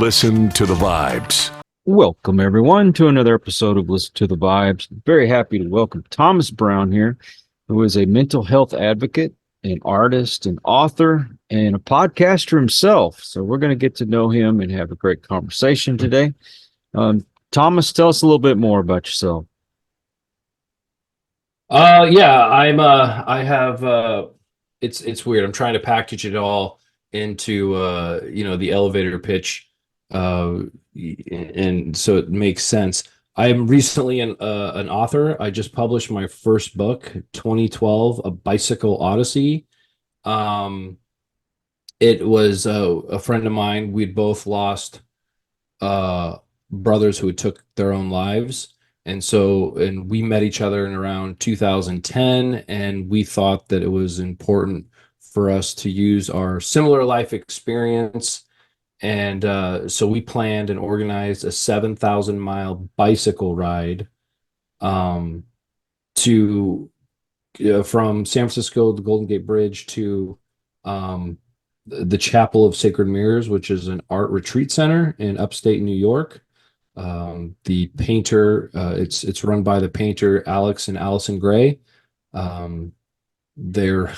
Listen to the Vibes. Welcome, everyone, to another episode of Listen to the Vibes. Very happy to welcome Thomas Brown here, who is a mental health advocate, an artist, an author, and a podcaster himself. So we're going to get to know him and have a great conversation today. Thomas, tell us a little bit more about yourself. I have it's weird. I'm trying to package it all into the elevator pitch, and so it makes sense. I'm recently an author. I just published my first book, 2012, A Bicycle Odyssey. It was a friend of mine. We'd both lost brothers who had took their own lives. And we met each other in around 2010, and we thought that it was important for us to use our similar life experience. And so we planned and organized a 7,000-mile bicycle ride from San Francisco, the Golden Gate Bridge, to the Chapel of Sacred Mirrors, which is an art retreat center in upstate New York. The painter, it's run by the painter Alex and Allison Gray. They're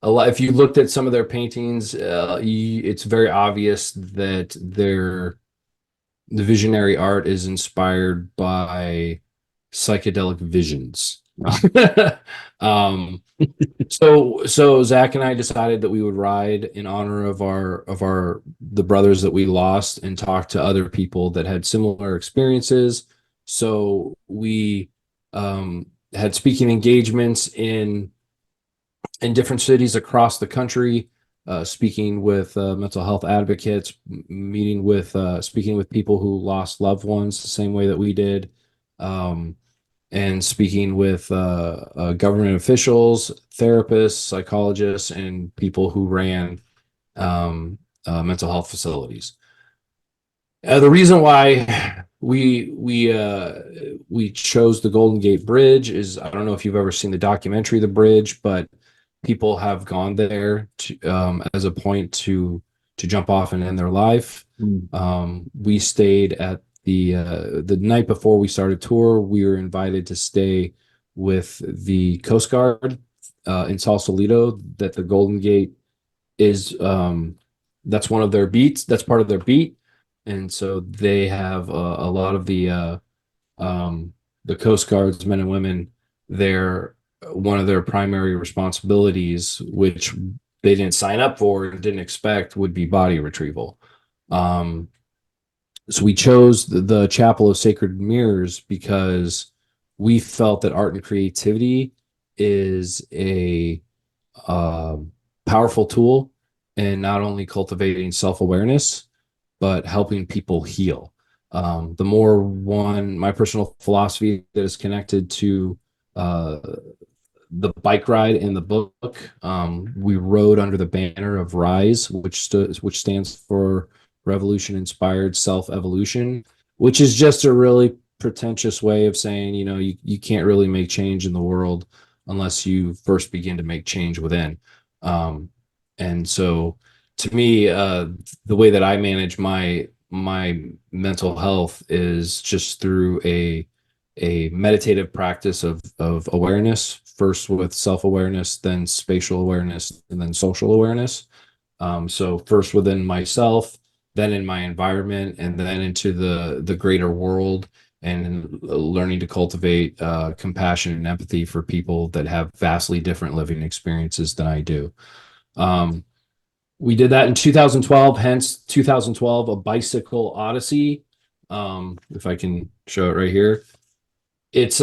a lot. If you looked at some of their paintings, it's very obvious that the visionary art is inspired by psychedelic visions. So Zach and I decided that we would ride in honor of the brothers that we lost and talk to other people that had similar experiences. So we had speaking engagements in different cities across the country, speaking with mental health advocates, speaking with people who lost loved ones the same way that we did. And speaking with government officials, therapists, psychologists, and people who ran mental health facilities. The reason why we chose the Golden Gate Bridge is, I don't know if you've ever seen the documentary The Bridge, but people have gone there as a point to jump off and end their life. We stayed at the night before we started tour. We were invited to stay with the Coast Guard in Sausalito. That the Golden Gate is that's one of their beats. That's part of their beat, and so they have a lot of the Coast Guard's men and women there. One of their primary responsibilities, which they didn't sign up for and didn't expect, would be body retrieval. So we chose the Chapel of Sacred Mirrors because we felt that art and creativity is a powerful tool in not only cultivating self-awareness, but helping people heal. My personal philosophy that is connected to the bike ride in the book, we rode under the banner of RISE, which stands for Revolution Inspired Self-Evolution, which is just a really pretentious way of saying, you can't really make change in the world unless you first begin to make change within. And so to me, the way that I manage my mental health is just through a meditative practice of awareness, first with self-awareness, then spatial awareness, and then social awareness. So first within myself, then in my environment, and then into the greater world, and learning to cultivate compassion and empathy for people that have vastly different living experiences than I do. We did that in 2012, hence 2012, A Bicycle Odyssey. If I can show it right here. It's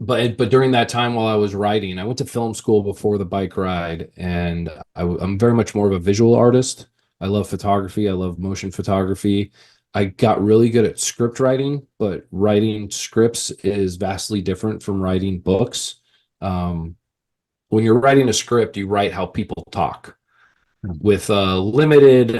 but during that time while I was writing, I went to film school before the bike ride, and I'm very much more of a visual artist. I love photography. I love motion photography. I got really good at script writing, but writing scripts is vastly different from writing books. When you're writing a script, you write how people talk with a limited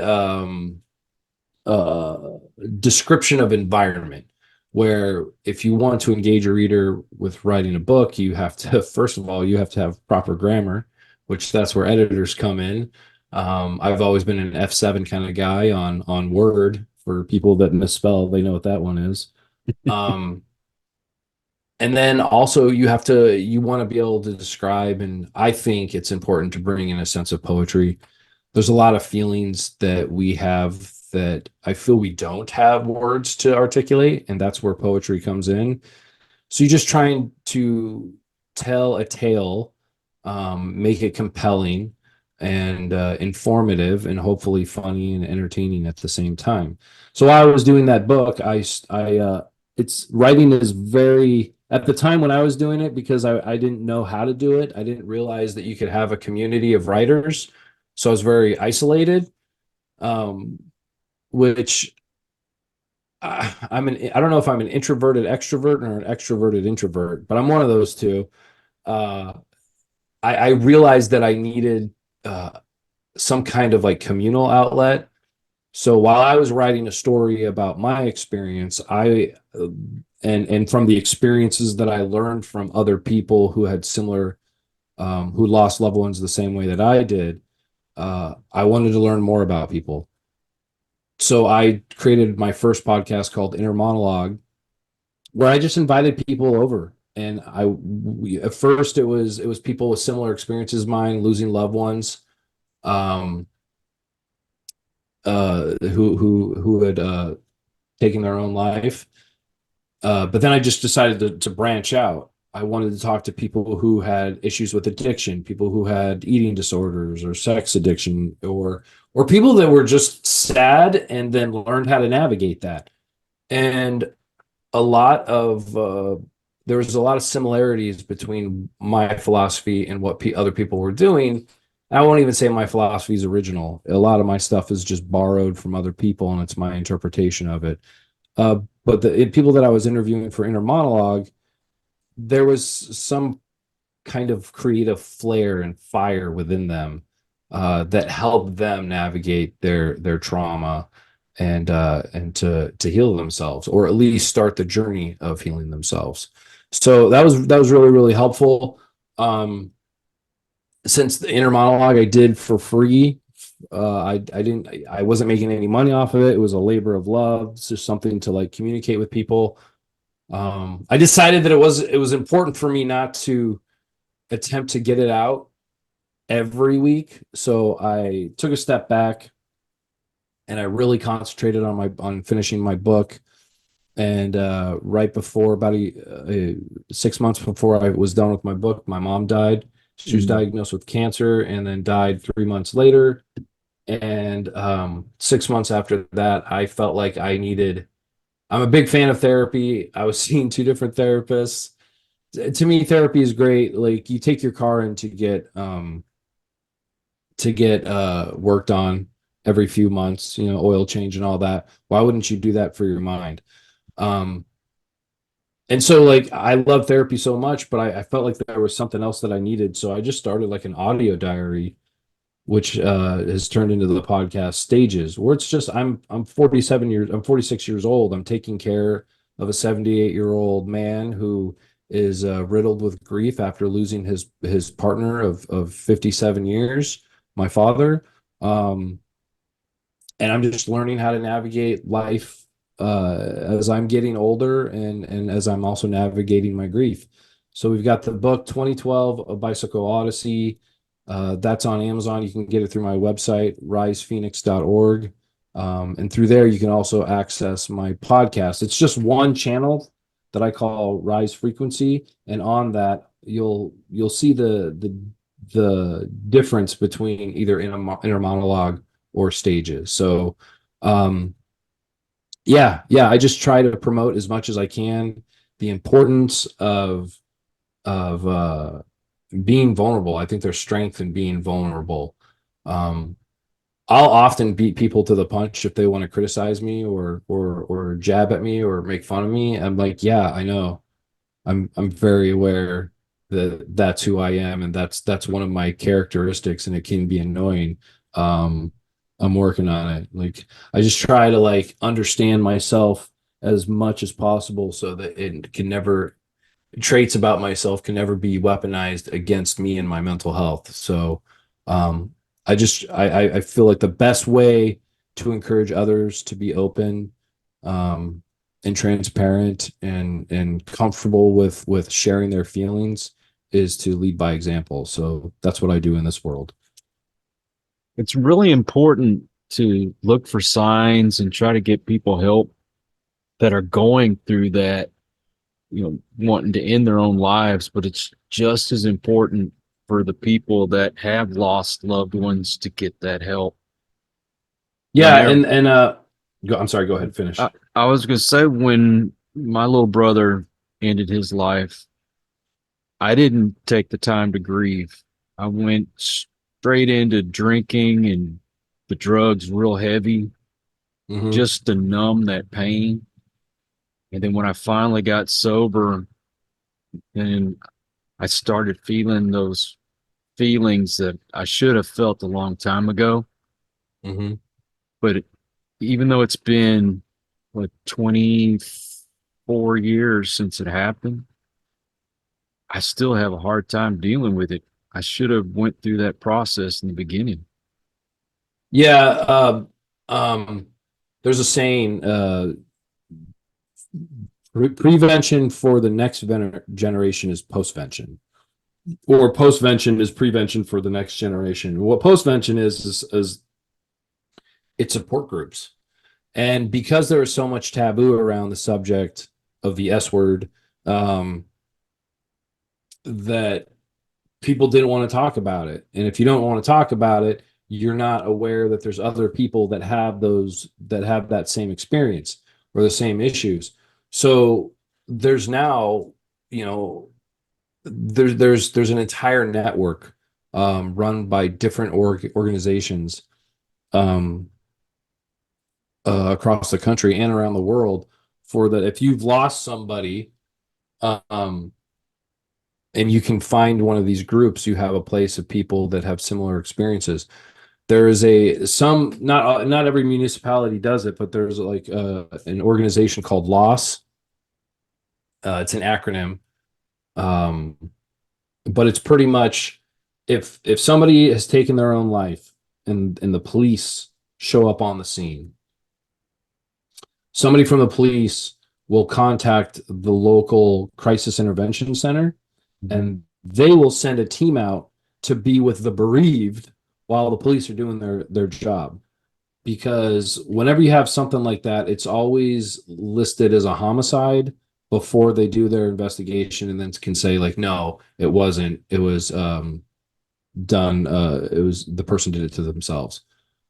description of environment. Where if you want to engage a reader with writing a book, you have to, first of all, you have to have proper grammar, which that's where editors come in. I've always been an F7 kind of guy on Word. For people that misspell, they know what that one is. Um, and then also you want to be able to describe, and I think it's important to bring in a sense of poetry. There's a lot of feelings that we have that I feel we don't have words to articulate, and that's where poetry comes in. So you're just trying to tell a tale, make it compelling and informative, and hopefully funny and entertaining at the same time. So while I was doing that book, it's writing is very at the time when I was doing it, because I didn't know how to do it. I didn't realize that you could have a community of writers, so I was very isolated. Um, which I don't know if I'm an introverted extrovert or an extroverted introvert, but I'm one of those two. Uh, I realized that I needed some kind of like communal outlet. So while I was writing a story about my experience, and from the experiences that I learned from other people who had similar, who lost loved ones the same way that I did, I wanted to learn more about people. So I created my first podcast called Inner Monologue, where I just invited people over. And at first it was people with similar experiences mine, losing loved ones, um, who had taken their own life. But then I just decided to branch out. I wanted to talk to people who had issues with addiction, people who had eating disorders or sex addiction, or people that were just sad and then learned how to navigate that. And a lot of there was a lot of similarities between my philosophy and what other people were doing. I won't even say my philosophy is original. A lot of my stuff is just borrowed from other people, and it's my interpretation of it. But the people that I was interviewing for Inner Monologue, there was some kind of creative flair and fire within them that helped them navigate their trauma and to heal themselves, or at least start the journey of healing themselves. So that was really, really helpful. Since the Inner Monologue I did for free, I wasn't making any money off of it. It was a labor of love. It's just something to like communicate with people. I decided that it was important for me not to attempt to get it out every week. So I took a step back and I really concentrated on finishing my book. And right before about 6 months before I was done with my book, my mom died. She was diagnosed with cancer and then died 3 months later. And 6 months after that, I felt like I'm a big fan of therapy. I was seeing two different therapists. To me, therapy is great. Like, you take your car in to get worked on every few months, oil change and all that. Why wouldn't you do that for your mind? Um, and so like I love therapy so much, but I felt like there was something else that I needed. So I just started like an audio diary, which has turned into the podcast Stages, where it's just I'm 46 years old. I'm taking care of a 78-year-old man who is riddled with grief after losing his partner of 57 years, my father. Um, and I'm just learning how to navigate life as I'm getting older, and as I'm also navigating my grief. So we've got the book 2012, A Bicycle Odyssey. That's on Amazon. You can get it through my website, risephoenix.org. And through there, you can also access my podcast. It's just one channel that I call Rise Frequency, and on that, you'll see the difference between either inner monologue or stages. So, yeah, I just try to promote as much as I can the importance of being vulnerable. I think there's strength in being vulnerable. Um, I'll often beat people to the punch if they want to criticize me or jab at me or make fun of me. I'm like, yeah, I know. I'm very aware that that's who I am, and that's one of my characteristics, and it can be annoying. Um, I'm working on it. Like, I just try to like understand myself as much as possible so that it can never traits about myself can never be weaponized against me and my mental health. So, I feel like the best way to encourage others to be open, and transparent and comfortable with sharing their feelings is to lead by example. So that's what I do in this world. It's really important to look for signs and try to get people help that are going through that, wanting to end their own lives, but it's just as important for the people that have lost loved ones to get that help. Yeah, Whenever I'm sorry, go ahead, finish. I was going to say, when my little brother ended his life, I didn't take the time to grieve. I went straight into drinking and the drugs real heavy Mhm. just to numb that pain. And then when I finally got sober, then I started feeling those feelings that I should have felt a long time ago. Mhm. But even though it's been, what, 24 years since it happened, I still have a hard time dealing with it. I should have went through that process in the beginning. Yeah, there's a saying, prevention for the next generation is postvention, or postvention is prevention for the next generation. What postvention is it's support groups. And because there is so much taboo around the subject of the S word, that people didn't want to talk about it. And if you don't want to talk about it, you're not aware that there's other people that have that same experience or the same issues. So there's now, you know, there's an entire network, run by different organizations, um, across the country and around the world, for that. If you've lost somebody, um, and you can find one of these groups, you have a place of people that have similar experiences. There is not every municipality does it, but there's like an organization called LOSS. It's an acronym, um, but it's pretty much, if somebody has taken their own life and the police show up on the scene, somebody from the police will contact the local crisis intervention center, and they will send a team out to be with the bereaved while the police are doing their job. Because whenever you have something like that, it's always listed as a homicide before they do their investigation, and then can say like, no, it wasn't. It was done. It was, the person did it to themselves.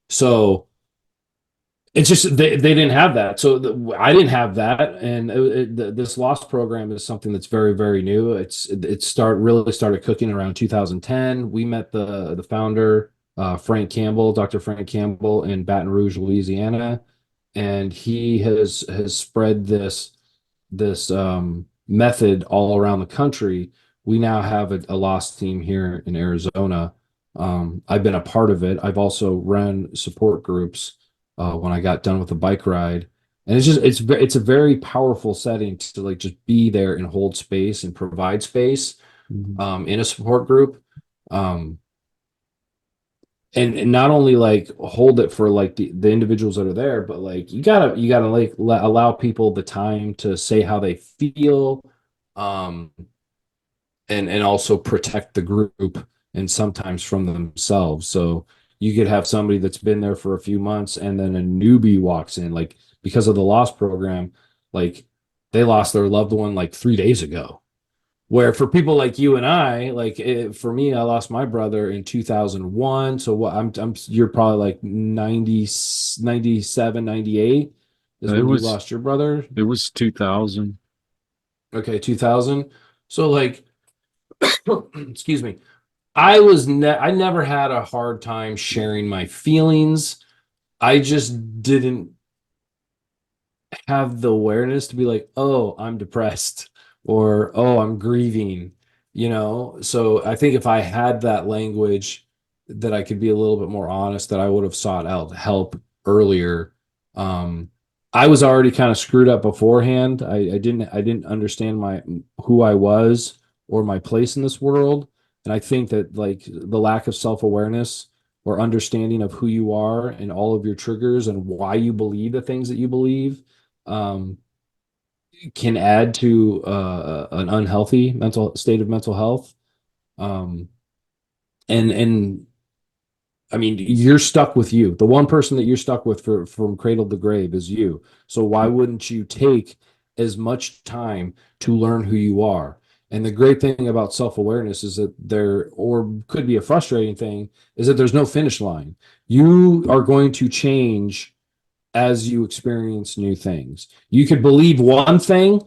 So it's just they didn't have that. So I didn't have that, and this lost program is something that's very, very new. Really started cooking around 2010. We met the founder, Dr. Frank Campbell, in Baton Rouge, Louisiana, and he has spread this method all around the country. We now have a lost team here in Arizona. I've been a part of it. I've also run support groups when I got done with the bike ride. And it's a very powerful setting to like just be there and hold space and provide space, in a support group. Um, and not only like hold it for like the individuals that are there, but like you gotta like allow people the time to say how they feel, um, and also protect the group, and sometimes from themselves. So you could have somebody that's been there for a few months, and then a newbie walks in, like because of the lost program, like they lost their loved one like 3 days ago. Where for people like you and I, like for me, I lost my brother in 2001. So what you're probably like 90, 97, 98 is It when you was lost your brother. it was 2000. Okay, 2000. So like, excuse me. I never had a hard time sharing my feelings. I just didn't have the awareness to be like, oh, I'm depressed, or oh, I'm grieving, So I think if I had that language, that I could be a little bit more honest, that I would have sought out help earlier. Um, I was already kind of screwed up beforehand. I didn't understand who I was or my place in this world. And I think that like the lack of self-awareness, or understanding of who you are and all of your triggers and why you believe the things that you believe, can add to an unhealthy mental state of mental health. Um, and I mean, you're stuck with you. The one person that you're stuck with from cradle to grave is you. So why wouldn't you take as much time to learn who you are? And the great thing about self-awareness is that there, or could be a frustrating thing, is that there's no finish line. You are going to change as you experience new things. You could believe one thing,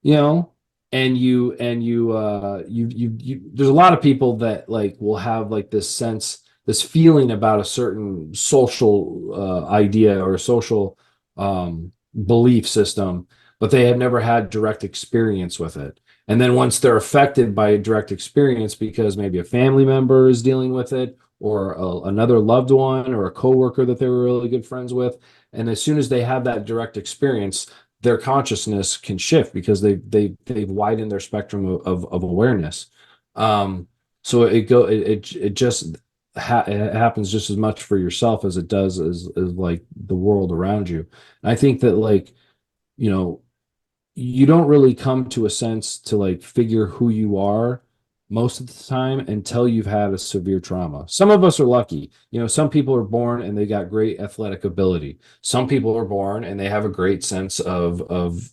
you know, and you there's a lot of people that like will have like this sense, this feeling about a certain social idea or social belief system, but they have never had direct experience with it. And then once they're affected by a direct experience because maybe a family member is dealing with it, or another loved one, or a coworker that they were really good friends with, and as soon as they have that direct experience, their consciousness can shift because they've widened their spectrum of awareness. So it just it happens just as much for yourself as it does as like the world around you. And I think that, like, you know, you don't really come to a sense to like figure who you are most of the time until you've had a severe trauma. Some of us are lucky. You know, some people are born and they got great athletic ability. Some people are born and they have a great sense of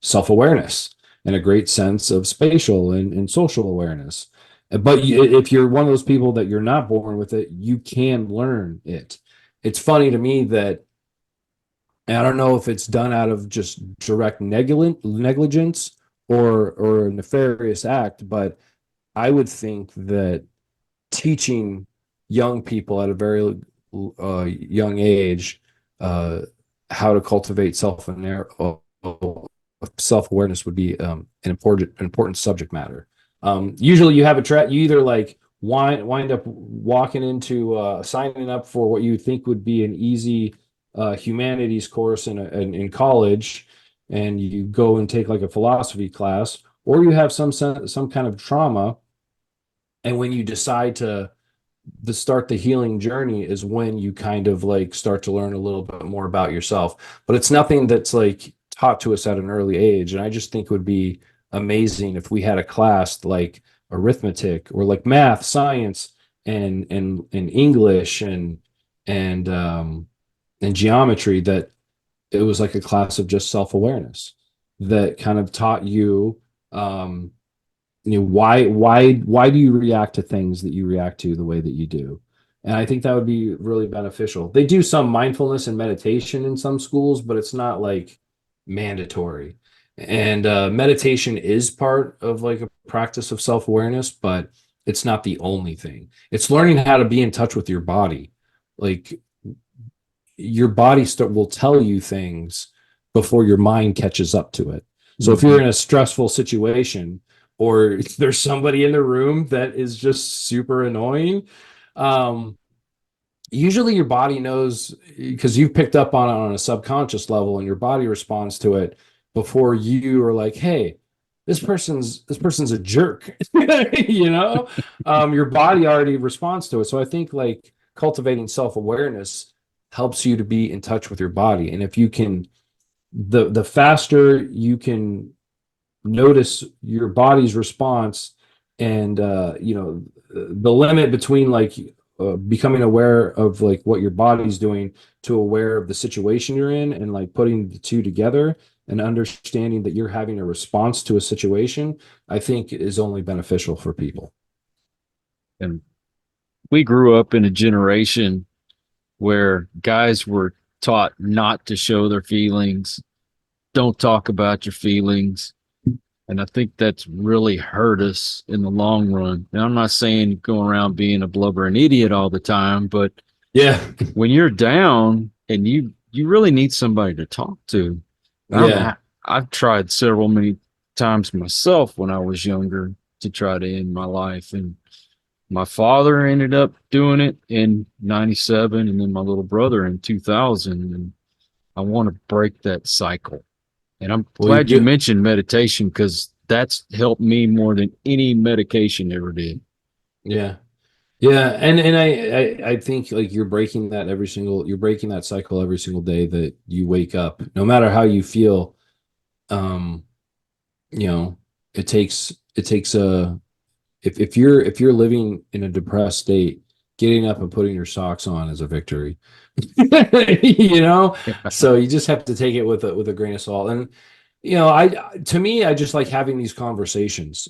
self-awareness and a great sense of spatial and social awareness. But if you're one of those people that you're not born with it, you can learn it. It's funny to me that, and I don't know if it's done out of just direct negligence or a nefarious act, but I would think that teaching young people at a very young age how to cultivate self-awareness would be an important subject matter. Usually you have you either like wind up walking into signing up for what you think would be an easy humanities course in college, and you go and take like a philosophy class, or you have some kind of trauma, and when you decide to start the healing journey is when you kind of like start to learn a little bit more about yourself. But it's nothing that's like taught to us at an early age, and I just think it would be amazing if we had a class like arithmetic or like math, science, and English and geometry, that it was like a class of just self-awareness that kind of taught you, you know, why do you react to things that you react to the way that you do. And I think that would be really beneficial. They do some mindfulness and meditation in some schools, but it's not like mandatory. And meditation is part of like a practice of self-awareness, but it's not the only thing. It's learning how to be in touch with your body. Like, your body will tell you things before your mind catches up to it. So if you're in a stressful situation, or there's somebody in the room that is just super annoying, usually your body knows, because you've picked up on it on a subconscious level, and your body responds to it before you are like, hey, this person's a jerk. You know, your body already responds to it. So I think like cultivating self-awareness helps you to be in touch with your body. And if you can, the faster you can notice your body's response, and you know, the limit between like becoming aware of like what your body's doing to aware of the situation you're in, and like putting the two together and understanding that you're having a response to a situation, I think is only beneficial for people. And we grew up in a generation where guys were taught not to show their feelings, don't talk about your feelings. And I think that's really hurt us in the long run. Now, I'm not saying go around being a blubbering idiot all the time, but Yeah. when you're down and you really need somebody to talk to. Yeah. I've tried many times myself when I was younger to try to end my life. And my father ended up doing it in 97, and then my little brother in 2000. And I want to break that cycle. And I'm glad you mentioned meditation, because that's helped me more than any medication ever did. Yeah. Yeah, and I think like you're breaking that cycle every single day that you wake up, no matter how you feel. Um, you know, it takes a if you're living in a depressed state, getting up and putting your socks on is a victory. You know, so you just have to take it with a grain of salt. And I to me, I just like having these conversations.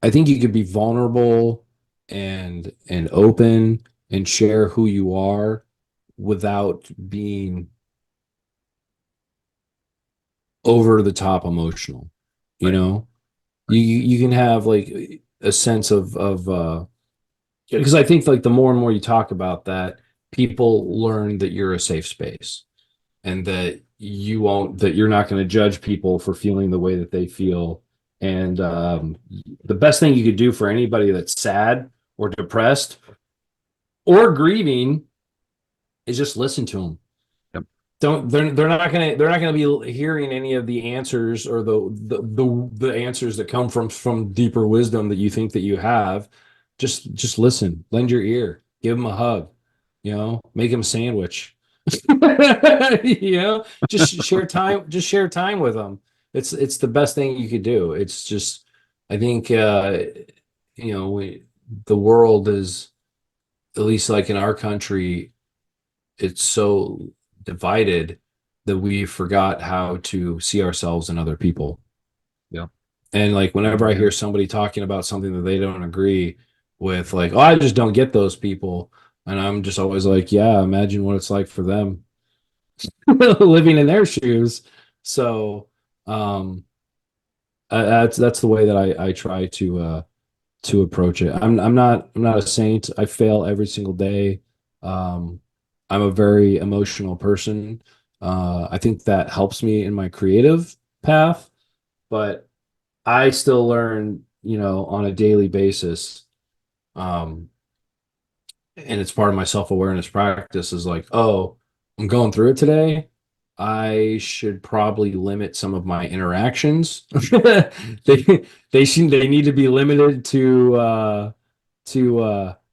I think you could be vulnerable and open and share who you are without being over the top emotional. You Right. know, you can have like a sense of because I think like the more and more you talk about that, people learn that you're a safe space and that you're not going to judge people for feeling the way that they feel. And the best thing you could do for anybody that's sad or depressed or grieving is just listen to them. Yep. Don't they're not gonna be hearing any of the answers or the answers that come from deeper wisdom that you think that you have. Just listen, lend your ear, give them a hug, make them a sandwich. Just share time with them. It's the best thing you could do. It's just I think the world is, at least like in our country, it's so divided that we forgot how to see ourselves in other people. Yeah. And like whenever I hear somebody talking about something that they don't agree with, like, oh, I just don't get those people. And I'm just always like, yeah, imagine what it's like for them living in their shoes. So that's the way that I try to approach it. I'm not a saint. I fail every single day. Um, I'm a very emotional person. I think that helps me in my creative path, but I still learn, on a daily basis. Um, and it's part of my self-awareness practice is like, oh, I'm going through it today. I should probably limit some of my interactions. They need to be limited to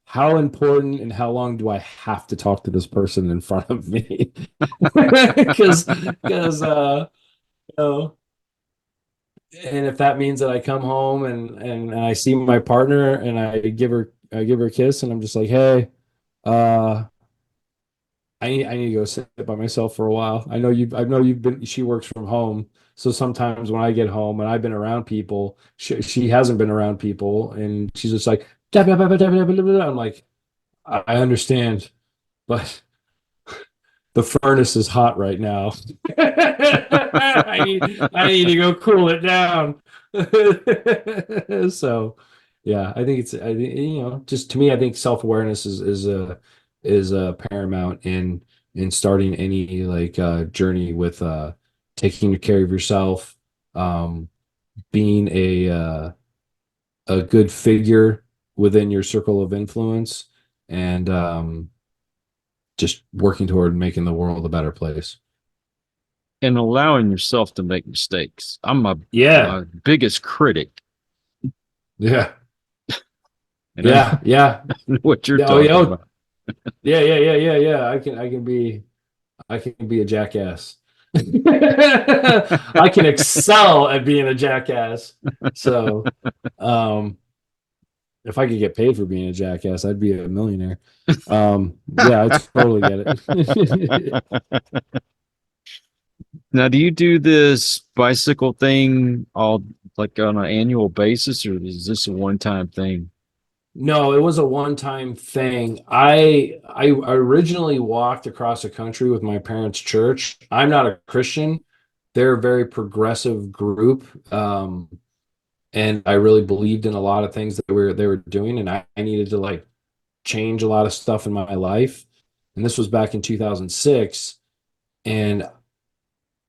how important and how long do I have to talk to this person in front of me? Because you know, and if that means that I come home and I see my partner and I give her a kiss and I'm just like, hey, uh I need to go sit by myself for a while. I know you've been, she works from home. So sometimes when I get home and I've been around people, she hasn't been around people and she's just like, I'm like, I understand, but the furnace is hot right now. I need to go cool it down. So yeah, I think just to me, I think self-awareness is a paramount in starting any like journey with taking care of yourself, um being a good figure within your circle of influence, and just working toward making the world a better place. And allowing yourself to make mistakes. I'm my Yeah, biggest critic. yeah, And I yeah, yeah. know what you're Oh, yeah, talking about. yeah, yeah, yeah, yeah, yeah. I can be a jackass. I can excel at being a jackass. So, if I could get paid for being a jackass, I'd be a millionaire. Yeah, I totally get it. Now, do you do this bicycle thing all like on an annual basis, or is this a one-time thing? No, it was a one-time thing. I originally walked across the country with my parents' church. I'm not a Christian. They're a very progressive group. And I really believed in a lot of things that they were doing, and I needed to like change a lot of stuff in my life. And this was back in 2006. And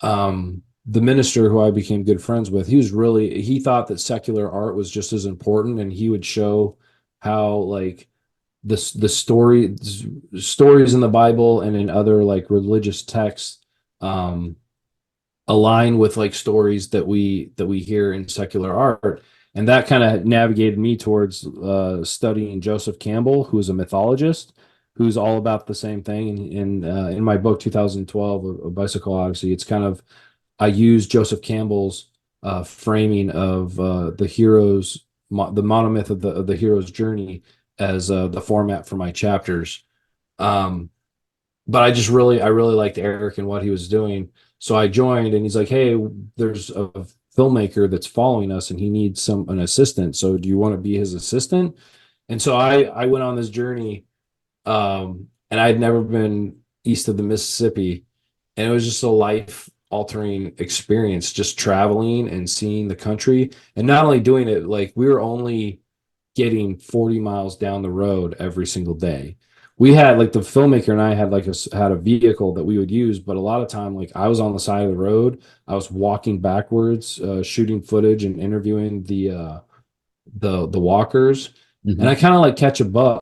the minister who I became good friends with, he thought that secular art was just as important, and he would show how like the stories in the Bible and in other like religious texts um align with like stories that we hear in secular art. And that kind of navigated me towards studying Joseph Campbell, who's a mythologist, who's all about the same thing. And in my book 2012, a Bicycle Odyssey, it's kind of I use Joseph Campbell's framing of the hero's the monomyth of the hero's journey as the format for my chapters. Um, but I really liked Eric and what he was doing. So I joined, and he's like, "Hey, there's a filmmaker that's following us, and he needs an assistant. So do you want to be his assistant?" And so I went on this journey, and I'd never been east of the Mississippi, and it was just a life altering experience, just traveling and seeing the country, and not only doing it, like we were only getting 40 miles down the road every single day. We had like the filmmaker and I had had a vehicle that we would use, but a lot of time like I was on the side of the road, I was walking backwards, shooting footage and interviewing the walkers. And I kind of like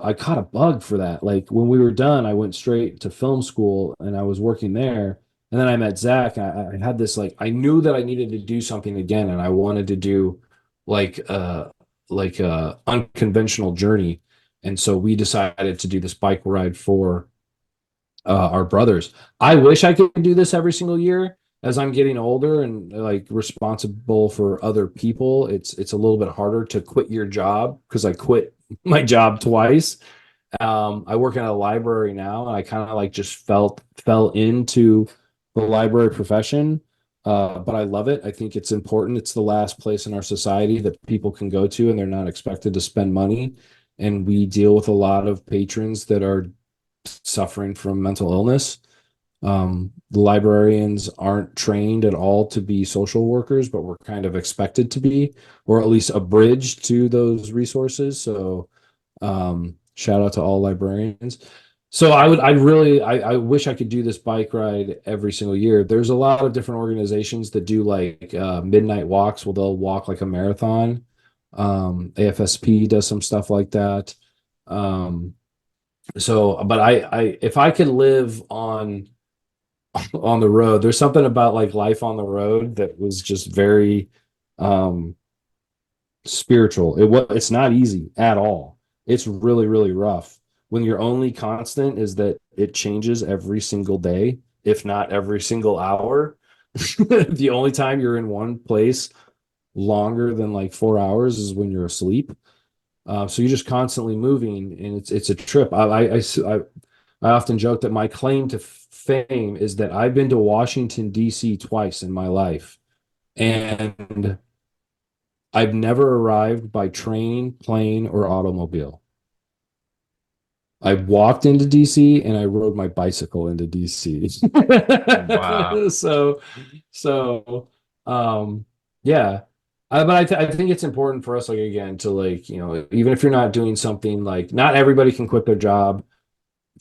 I caught a bug for that. Like when we were done, I went straight to film school and I was working there. And then I met Zach. I had this like I knew that I needed to do something again, and I wanted to do like a unconventional journey. And so we decided to do this bike ride for our brothers. I wish I could do this every single year. As I'm getting older and like responsible for other people, it's a little bit harder to quit your job because I quit my job twice. I work in a library now, and I kind of like just fell into the library profession. But I love it. I think it's important. It's the last place in our society that people can go to, and they're not expected to spend money. And we deal with a lot of patrons that are suffering from mental illness. The librarians aren't trained at all to be social workers, but we're kind of expected to be, or at least a bridge to those resources. So shout out to all librarians. So I wish I could do this bike ride every single year. There's a lot of different organizations that do like midnight walks. Well, they'll walk like a marathon. AFSP does some stuff like that. But if I could live on the road, there's something about like life on the road that was just very um spiritual. It's not easy at all. It's really, really rough when your only constant is that it changes every single day, if not every single hour. The only time you're in one place longer than like 4 hours is when you're asleep. So you're just constantly moving, and it's a trip. I often joke that my claim to fame is that I've been to Washington, D.C. twice in my life, and I've never arrived by train, plane, or automobile. I walked into DC and I rode my bicycle into DC. Wow. So, yeah. I think it's important for us, like, again, to like, even if you're not doing something like, not everybody can quit their job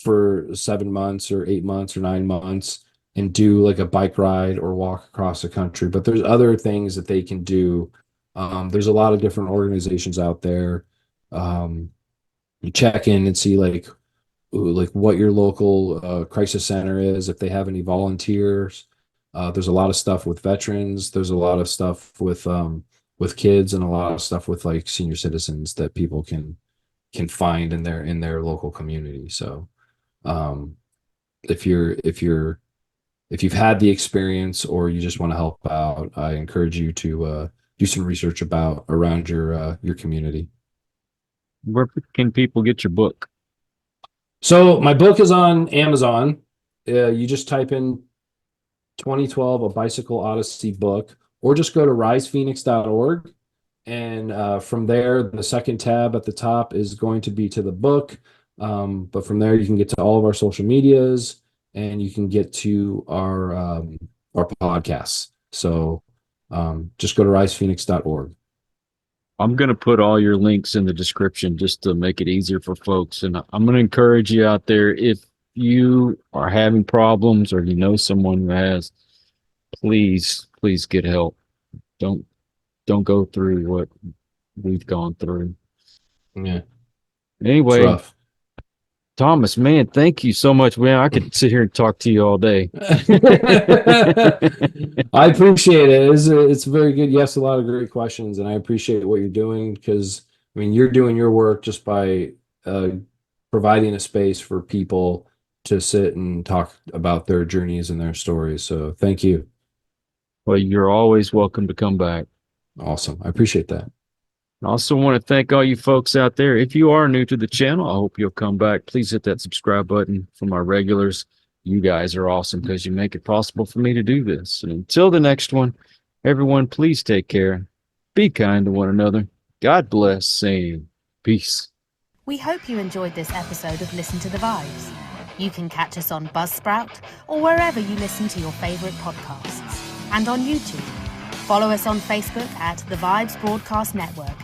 for 7 months or 8 months or 9 months and do like a bike ride or walk across the country, but there's other things that they can do. There's a lot of different organizations out there. You check in and see like what your local crisis center is, if they have any volunteers. There's a lot of stuff with veterans. There's a lot of stuff with kids, and a lot of stuff with like senior citizens that people can find in their local community. So um, if you've had the experience or you just want to help out, I encourage you to do some research around your community. Where can people get your book? So my book is on Amazon. You just type in 2012 A Bicycle Odyssey book, or just go to risephoenix.org. And from there, the second tab at the top is going to be to the book. But from there, you can get to all of our social medias, and you can get to our podcasts. So just go to risephoenix.org. I'm going to put all your links in the description just to make it easier for folks. And I'm going to encourage you out there, if you are having problems or you know someone who has, please get help. Don't go through what we've gone through. Yeah, it's Anyway, rough. Thomas, man, thank you so much. Man, I could sit here and talk to you all day. I appreciate it. It's very good. You asked a lot of great questions, and I appreciate what you're doing because, I mean, you're doing your work just by providing a space for people to sit and talk about their journeys and their stories. So thank you. Well, you're always welcome to come back. Awesome. I appreciate that. I also want to thank all you folks out there. If you are new to the channel, I hope you'll come back. Please hit that subscribe button. For my regulars, you guys are awesome because you make it possible for me to do this. And until the next one, everyone, please take care. Be kind to one another. God bless, and peace. We hope you enjoyed this episode of Listen to the Vibes. You can catch us on Buzzsprout or wherever you listen to your favorite podcasts. And on YouTube. Follow us on Facebook at The Vibes Broadcast Network